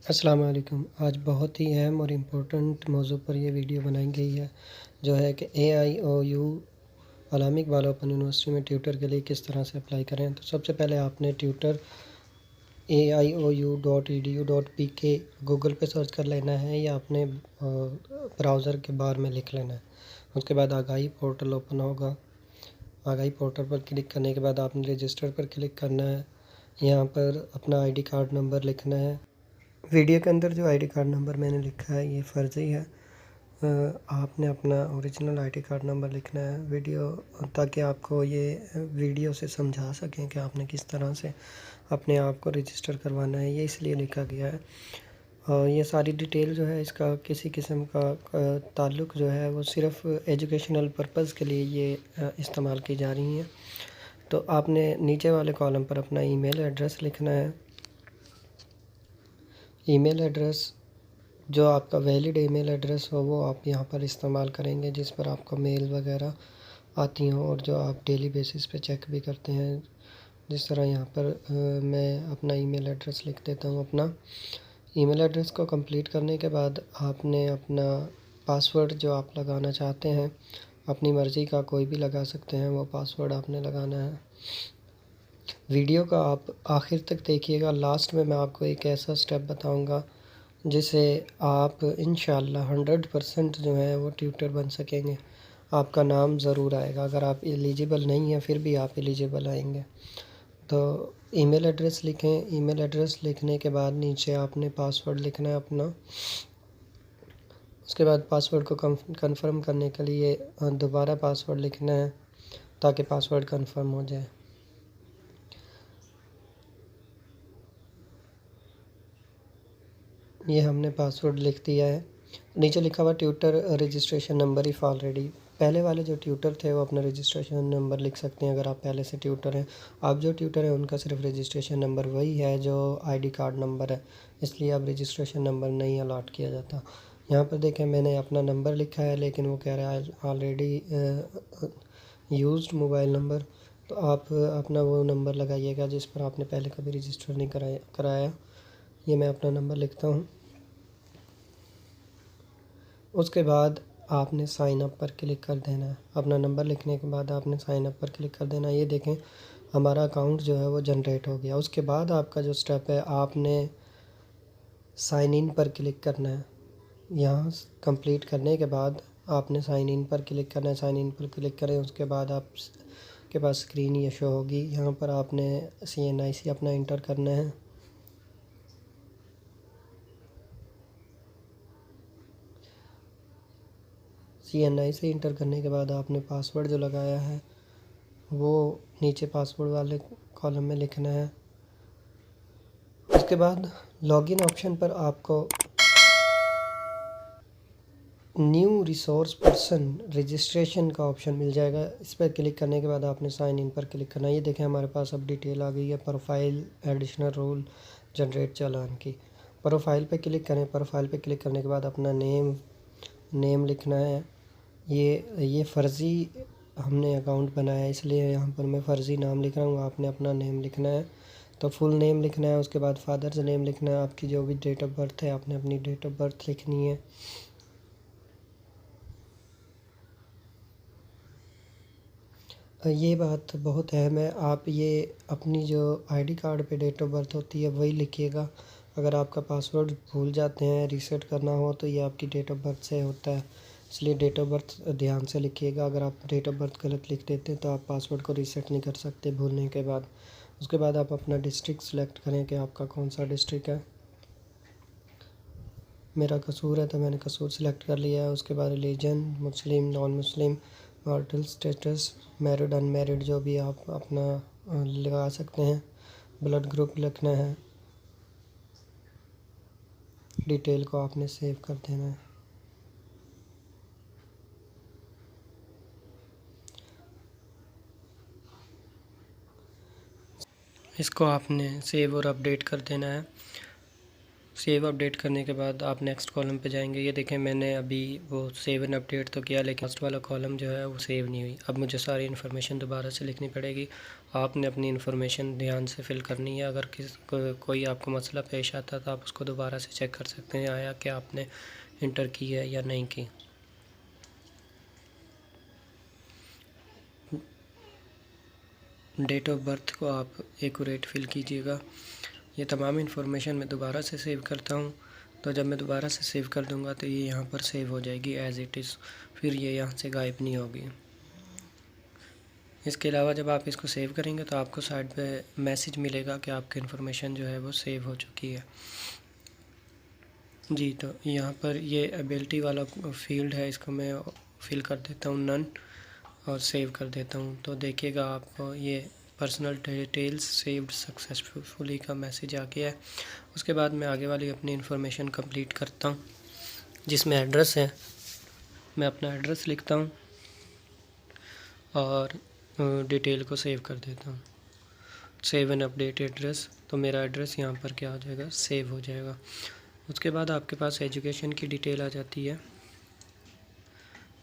अस्सलाम वालेकुम। आज बहुत ही अहम और इम्पोर्टेंट मौज़ू पर ये वीडियो बनाई गई है, जो है कि AIOU अलामा इक़बाल ओपन यूनिवर्सिटी में ट्यूटर के लिए किस तरह से अप्लाई करें। तो सबसे पहले आपने ट्यूटर aiou.edu.pk गूगल पे सर्च कर लेना है या अपने ब्राउज़र के बार में लिख लेना है। उसके बाद आगाही पोर्टल ओपन होगा। आगाही पोर्टल पर क्लिक करने के बाद आपने रजिस्टर पर क्लिक करना है। यहाँ पर अपना ID कार्ड नंबर लिखना है। वीडियो के अंदर जो ID कार्ड नंबर मैंने लिखा है ये फ़र्ज़ी है। आपने अपना ओरिजिनल ID कार्ड नंबर लिखना है ताकि आपको ये वीडियो से समझा सकें कि आपने किस तरह से अपने आप को रजिस्टर करवाना है, ये इसलिए लिखा गया है। और ये सारी डिटेल जो है इसका किसी किस्म का ताल्लुक़ जो है वो सिर्फ़ एजुकेशनल पर्पज़ के लिए ये इस्तेमाल की जा रही हैं। तो आपने नीचे वाले कॉलम पर अपना ईमेल एड्रेस लिखना है। ईमेल एड्रेस जो आपका वैलिड ईमेल एड्रेस हो वो आप यहाँ पर इस्तेमाल करेंगे, जिस पर आपको मेल वगैरह आती हों और जो आप डेली बेसिस पे चेक भी करते हैं। जिस तरह यहाँ पर मैं अपना ईमेल एड्रेस लिख देता हूँ। अपना ईमेल एड्रेस को कंप्लीट करने के बाद आपने अपना पासवर्ड जो आप लगाना चाहते हैं, अपनी मर्ज़ी का कोई भी लगा सकते हैं, वो पासवर्ड आपने लगाना है। वीडियो का आप आखिर तक देखिएगा। लास्ट में मैं आपको एक ऐसा स्टेप बताऊंगा जिसे आप इंशाअल्लाह 100% जो है वो ट्यूटर बन सकेंगे। आपका नाम ज़रूर आएगा। अगर आप एलिजिबल नहीं हैं फिर भी आप एलिजिबल आएंगे। तो ईमेल एड्रेस लिखें। ईमेल एड्रेस लिखने के बाद नीचे आपने पासवर्ड लिखना है अपना। उसके बाद पासवर्ड को कंफर्म करने के लिए दोबारा पासवर्ड लिखना है ताकि पासवर्ड कंफर्म हो जाए। ये हमने पासवर्ड लिख दिया है। नीचे लिखा हुआ tutor registration number if already. पहले वाले जो ट्यूटर थे वो अपना रजिस्ट्रेशन नंबर लिख सकते हैं अगर आप पहले से ट्यूटर हैं। आप जो ट्यूटर हैं उनका सिर्फ रजिस्ट्रेशन नंबर वही है जो ID कार्ड नंबर है, इसलिए अब रजिस्ट्रेशन नंबर नहीं अलॉट किया जाता। यहाँ पर देखें मैंने अपना नंबर लिखा है लेकिन वो कह रहा है ऑलरेडी यूज्ड मोबाइल नंबर। तो आप अपना वो नंबर लगाइएगा जिस पर आपने पहले कभी रजिस्टर नहीं कराया। ये मैं अपना नंबर लिखता हूँ। उसके बाद आपने साइन अप पर क्लिक कर देना है। अपना नंबर लिखने के बाद आपने साइन अप पर क्लिक कर देना है। ये देखें हमारा अकाउंट जो है वो जनरेट हो गया। उसके बाद आपका जो स्टेप है आपने साइन इन पर क्लिक करना है। यहाँ कंप्लीट करने के बाद आपने साइन इन पर क्लिक करना है। साइन इन पर क्लिक करें उसके बाद आप के पास स्क्रीन ये शो होगी। यहाँ पर आपने CNIC अपना इंटर करना है। CNIC इंटर करने के बाद आपने पासवर्ड जो लगाया है वो नीचे पासवर्ड वाले कॉलम में लिखना है। उसके बाद लॉगिन ऑप्शन पर आपको न्यू रिसोर्स पर्सन रजिस्ट्रेशन का ऑप्शन मिल जाएगा। इस पर क्लिक करने के बाद आपने साइन इन पर क्लिक करना है। ये देखें हमारे पास अब डिटेल आ गई है। प्रोफाइल, एडिशनल रूल, जनरेट चालान की। प्रोफाइल पे क्लिक करें। प्रोफाइल पे क्लिक करने के बाद अपना नेम लिखना है। ये फ़र्ज़ी हमने अकाउंट बनाया है इसलिए यहाँ पर मैं फ़र्ज़ी नाम लिख रहा हूँ। आपने अपना नेम लिखना है। तो फुल नेम लिखना है। उसके बाद फादर्स नेम लिखना है। आपकी जो भी डेट ऑफ बर्थ है आपने अपनी डेट ऑफ बर्थ लिखनी है। ये बात बहुत अहम है। आप ये अपनी जो ID कार्ड पे डेट ऑफ बर्थ होती है वही लिखिएगा। अगर आपका पासवर्ड भूल जाते हैं, रीसेट करना हो तो ये आपकी डेट ऑफ बर्थ से होता है, इसलिए डेट ऑफ बर्थ ध्यान से लिखिएगा। अगर आप डेट ऑफ बर्थ गलत लिख देते हैं तो आप पासवर्ड को रीसेट नहीं कर सकते भूलने के बाद। उसके बाद आप अपना डिस्ट्रिक्ट सेलेक्ट करें कि आपका कौन सा डिस्ट्रिक्ट है। मेरा कसूर है तो मैंने कसूर सेलेक्ट कर लिया है। उसके बाद religion, Muslim, non Muslim, marital status, married, unmarried जो भी आप अपना लगा सकते हैं। ब्लड ग्रुप लिखना है। डिटेल को आपने सेव कर देना है। इसको आपने सेव और अपडेट कर देना है। सेव अपडेट करने के बाद आप नेक्स्ट कॉलम पे जाएंगे। ये देखें मैंने अभी वो सेव एंड अपडेट तो किया, लेकिन लास्ट वाला कॉलम जो है वो सेव नहीं हुई। अब मुझे सारी इन्फॉर्मेशन दोबारा से लिखनी पड़ेगी। आपने अपनी इन्फॉर्मेशन ध्यान से फिल करनी है। अगर कोई आपको मसला पेश आता है तो आप उसको दोबारा से चेक कर सकते हैं आया कि आपने इंटर की है या नहीं की। डेट ऑफ बर्थ को आप एक्यूरेट फिल कीजिएगा। ये तमाम इन्फॉर्मेशन मैं दोबारा से सेव करता हूँ, तो जब मैं दोबारा से सेव कर दूँगा तो ये यहाँ पर सेव हो जाएगी एज़ इट इज़, फिर ये यहाँ से गायब नहीं होगी। इसके अलावा जब आप इसको सेव करेंगे तो आपको साइड पे मैसेज मिलेगा कि आपकी इन्फॉर्मेशन जो है वो सेव हो चुकी है। जी, तो यहाँ पर ये एबिलिटी वाला फील्ड है, इसको मैं फिल कर देता हूँ नन और सेव कर देता हूँ। तो देखिएगा आपको ये पर्सनल डिटेल्स सेव्ड सक्सेसफुली का मैसेज आ गया है। उसके बाद मैं आगे वाली अपनी इन्फॉर्मेशन कंप्लीट करता हूँ, जिसमें एड्रेस है। मैं अपना एड्रेस लिखता हूँ और डिटेल को सेव कर देता हूँ, सेव एंड अपडेट एड्रेस। तो मेरा एड्रेस यहाँ पर क्या हो जाएगा, सेव हो जाएगा। उसके बाद आपके पास एजुकेशन की डिटेल आ जाती है।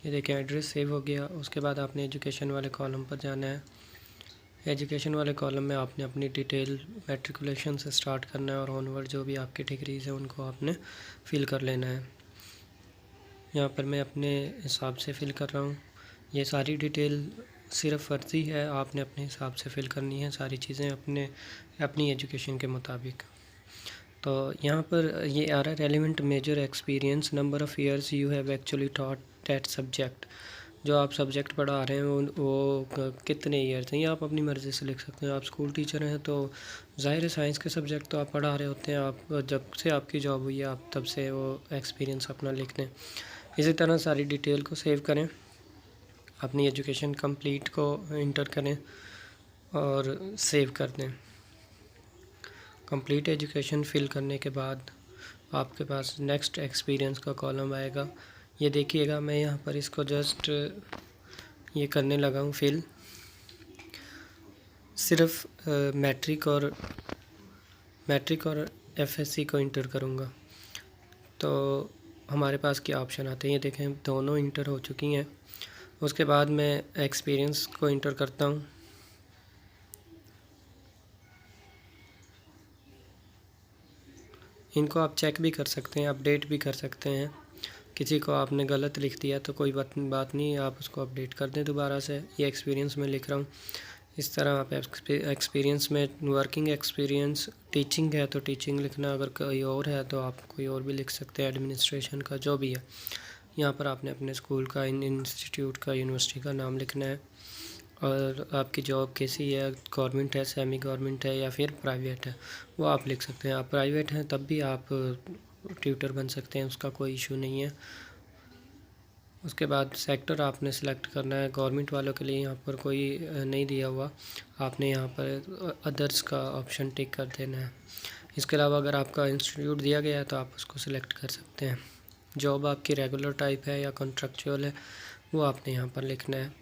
ये देखें एड्रेस सेव हो गया। उसके बाद आपने एजुकेशन वाले कॉलम पर जाना है। एजुकेशन वाले कॉलम में आपने अपनी डिटेल मैट्रिकुलेशन से स्टार्ट करना है और ऑनवर्ड जो भी आपकी डिग्रीज़ हैं उनको आपने फ़िल कर लेना है। यहाँ पर मैं अपने हिसाब से फ़िल कर रहा हूँ। ये सारी डिटेल सिर्फ फर्जी है, आपने अपने हिसाब से फ़िल करनी है सारी चीज़ें अपनी एजुकेशन के मुताबिक। तो यहाँ पर ये आ रहा है relevant major experience number of years you have actually taught that subject. जो आप सब्जेक्ट पढ़ा रहे हैं वो कितने ईयर थे, ये आप अपनी मर्ज़ी से लिख सकते हैं। आप स्कूल टीचर हैं तो ज़ाहिर है साइंस के सब्जेक्ट तो आप पढ़ा रहे होते हैं, आप जब से आपकी जॉब हुई है आप तब से वो एक्सपीरियंस अपना लिख दें। इसी तरह सारी डिटेल को सेव करें, अपनी एजुकेशन कंप्लीट को इंटर करें और सेव कर दें। कंप्लीट एजुकेशन फ़िल करने के बाद आपके पास नेक्स्ट एक्सपीरियंस का कॉलम आएगा। ये देखिएगा मैं यहाँ पर इसको जस्ट ये करने लगा हूँ फिल। सिर्फ मैट्रिक और एफएससी को इंटर करूँगा। तो हमारे पास क्या ऑप्शन आते हैं, ये देखें दोनों इंटर हो चुकी हैं। उसके बाद मैं एक्सपीरियंस को इंटर करता हूँ। इनको आप चेक भी कर सकते हैं, अपडेट भी कर सकते हैं। किसी को आपने गलत लिख दिया तो कोई बात नहीं, आप उसको अपडेट कर दें दोबारा से। ये एक्सपीरियंस में लिख रहा हूँ। इस तरह आप एक्सपीरियंस में वर्किंग एक्सपीरियंस टीचिंग है तो टीचिंग लिखना, अगर कोई और है तो आप कोई और भी लिख सकते हैं, एडमिनिस्ट्रेशन का जो भी है। यहाँ पर आपने अपने स्कूल का, इंस्टीट्यूट का, यूनिवर्सिटी का नाम लिखना है और आपकी जॉब कैसी है, गवर्नमेंट है, सेमी गवर्नमेंट है या फिर प्राइवेट है, वो आप लिख सकते हैं। आप प्राइवेट हैं तब भी आप ट्यूटर बन सकते हैं, उसका कोई इशू नहीं है। उसके बाद सेक्टर आपने सेलेक्ट करना है। गवर्नमेंट वालों के लिए यहाँ पर कोई नहीं दिया हुआ, आपने यहाँ पर अदर्स का ऑप्शन टिक कर देना है। इसके अलावा अगर आपका इंस्टीट्यूट दिया गया है तो आप उसको सिलेक्ट कर सकते हैं। जॉब आपकी रेगुलर टाइप है या कॉन्ट्रैक्चुअल है वो आपने यहाँ पर लिखना है।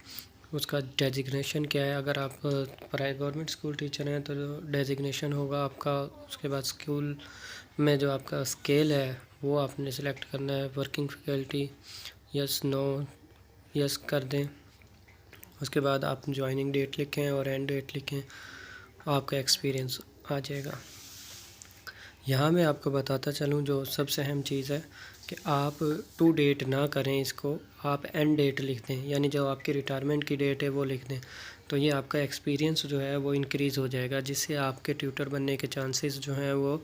उसका डेजिग्नेशन क्या है, अगर आप प्राइवेट गवर्नमेंट स्कूल टीचर हैं तो डेजिग्नेशन होगा आपका। उसके बाद स्कूल में जो आपका स्केल है वो आपने सेलेक्ट करना है। Working faculty yes no yes कर दें। उसके बाद आप ज्वाइनिंग डेट लिखें और एंड डेट लिखें, आपका एक्सपीरियंस आ जाएगा। यहाँ मैं आपको बताता चलूँ जो सबसे अहम चीज़ है कि आप टू डेट ना करें इसको, आप एंड डेट लिख दें, यानी जो आपकी रिटायरमेंट की डेट है वो लिख दें। तो ये आपका एक्सपीरियंस जो है वो इंक्रीज़ हो जाएगा, जिससे आपके ट्यूटर बनने के चांसेस जो हैं वो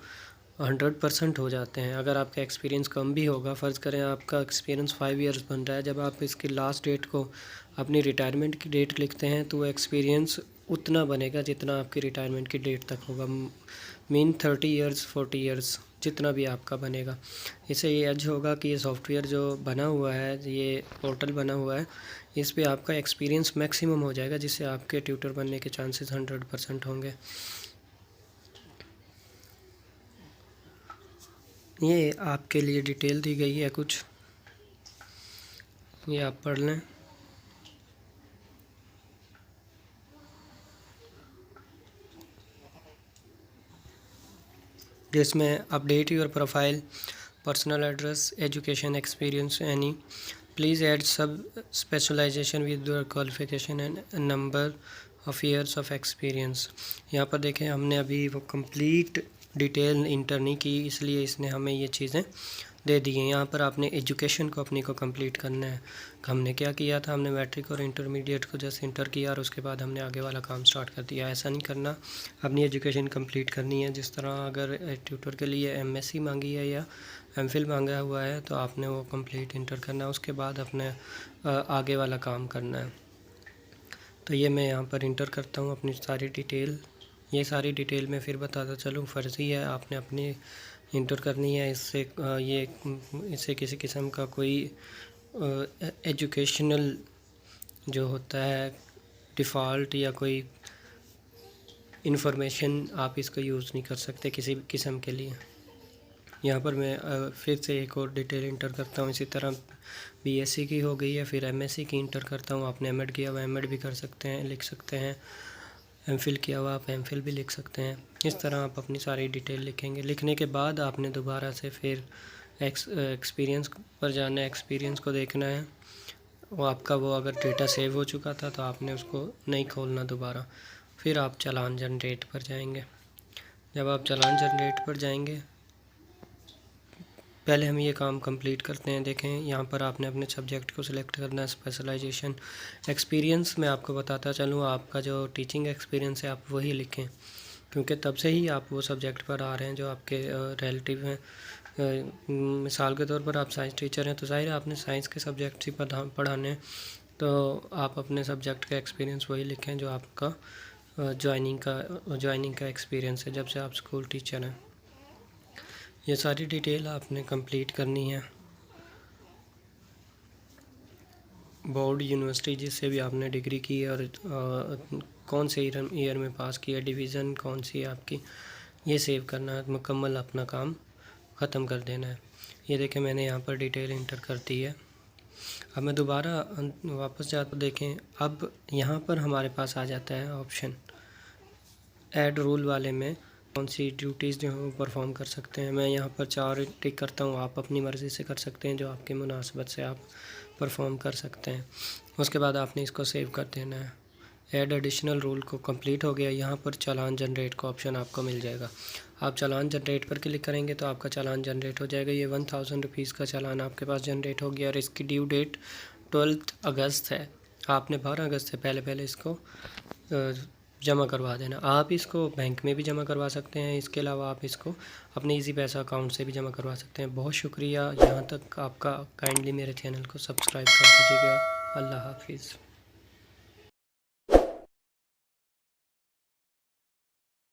100% हो जाते हैं। अगर आपका एक्सपीरियंस कम भी होगा, फ़र्ज़ करें आपका एक्सपीरियंस 5 इयर्स बन रहा है, जब आप इसकी लास्ट डेट को अपनी रिटायरमेंट की डेट लिखते हैं तो वो एक्सपीरियंस उतना बनेगा जितना आपकी रिटायरमेंट की डेट तक होगा। मीन 30 इयर्स 40 इयर्स जितना भी आपका बनेगा। इससे ये एज होगा कि ये सॉफ्टवेयर जो बना हुआ है, ये पोर्टल बना हुआ है, इस पे आपका एक्सपीरियंस मैक्सिमम हो जाएगा, जिससे आपके ट्यूटर बनने के चांसेस 100% होंगे। ये आपके लिए डिटेल दी गई है कुछ, ये आप पढ़ लें। जिसमें update your profile, personal address, education experience any, please add सब specialisation with your qualification and number of years of experience. यहाँ पर देखें हमने अभी वो कंप्लीट डिटेल इंटर नहीं की, इसलिए इसने हमें ये चीज़ें दे दी हैं। यहाँ पर आपने एजुकेशन को अपनी को कंप्लीट करना है। हमने क्या किया था, हमने मैट्रिक और इंटरमीडिएट को जैसे इंटर किया और उसके बाद हमने आगे वाला काम स्टार्ट कर दिया। ऐसा नहीं करना, अपनी एजुकेशन कंप्लीट करनी है। जिस तरह अगर ट्यूटर के लिए एमएससी मांगी है या एमफिल मांगा हुआ है तो आपने वो कंप्लीट इंटर करना है, उसके बाद अपने आगे वाला काम करना है। तो ये मैं यहाँ पर इंटर करता हूँ अपनी सारी डिटेल। ये सारी डिटेल में फिर बताता चलूँ, फ़र्ज़ी है, आपने अपनी इंटर करनी है। इससे किसी किस्म का कोई एजुकेशनल जो होता है डिफ़ॉल्ट या कोई इन्फॉर्मेशन आप इसको यूज़ नहीं कर सकते किसी भी किस्म के लिए। यहाँ पर मैं फिर से एक और डिटेल इंटर करता हूँ। इसी तरह बीएससी की हो गई है, फिर एमएससी की इंटर करता हूँ। आपने एमएड किया हुआ एमएड भी कर सकते हैं, लिख सकते हैं। एमफिल किया हुआ आप एमफिल भी लिख सकते हैं। इस तरह आप अपनी सारी डिटेल लिखेंगे। लिखने के बाद आपने दोबारा से फिर एक्सपीरियंस पर जाना है, एक्सपीरियंस को देखना है। वो आपका वो अगर डेटा सेव हो चुका था तो आपने उसको नहीं खोलना दोबारा। फिर आप चालान जनरेट पर जाएंगे। जब आप चालान जनरेट पर जाएंगे, पहले हम ये काम कंप्लीट करते हैं। देखें यहाँ पर आपने अपने सब्जेक्ट को सिलेक्ट करना है, स्पेशलाइजेशन। एक्सपीरियंस मैं आपको बताता चलूँ, आपका जो टीचिंग एक्सपीरियंस है आप वही लिखें, क्योंकि तब से ही आप वो सब्जेक्ट पर आ रहे हैं जो आपके रिलेटिव हैं। मिसाल के तौर पर आप साइंस टीचर हैं तो ज़ाहिर है आपने साइंस के सब्जेक्ट ही पढ़ाने हैं, तो आप अपने सब्जेक्ट का एक्सपीरियंस वही लिखें जो आपका ज्वाइनिंग का एक्सपीरियंस है, जब से आप स्कूल टीचर हैं। ये सारी डिटेल आपने कंप्लीट करनी है। बोर्ड, यूनिवर्सिटी जिससे भी आपने डिग्री की है और कौन से ईयर में पास किया, डिवीज़न कौन सी है आपकी, ये सेव करना है। मुकम्मल अपना काम ख़त्म कर देना है। ये देखें मैंने यहाँ पर डिटेल इंटर कर दी है। अब मैं दोबारा वापस जाकर देखें, अब यहाँ पर हमारे पास आ जाता है ऑप्शन ऐड रूल वाले में कौन सी ड्यूटीज़ जो हैं वो परफॉर्म कर सकते हैं। मैं यहाँ पर 4 टिक करता हूँ, आप अपनी मर्ज़ी से कर सकते हैं, जो आपकी मुनासिबत से आप परफॉर्म कर सकते हैं। उसके बाद आपने इसको सेव कर देना है। ऐड एडिशनल रूल को कंप्लीट हो गया। यहाँ पर चालान जनरेट का ऑप्शन आपको मिल जाएगा। आप चालान जनरेट पर क्लिक करेंगे तो आपका चालान जनरेट हो जाएगा। ये 1000 रुपीज़ का चालान आपके पास जनरेट हो गया और इसकी ड्यू डेट 12 अगस्त है। आपने 12 अगस्त से पहले इसको जमा करवा देना। आप इसको बैंक में भी जमा करवा सकते हैं, इसके अलावा आप इसको अपने इजी पैसा अकाउंट से भी जमा करवा सकते हैं। बहुत शुक्रिया, यहाँ तक आपका काइंडली मेरे चैनल को सब्सक्राइब कर दीजिएगा। अल्लाह हाफिज़।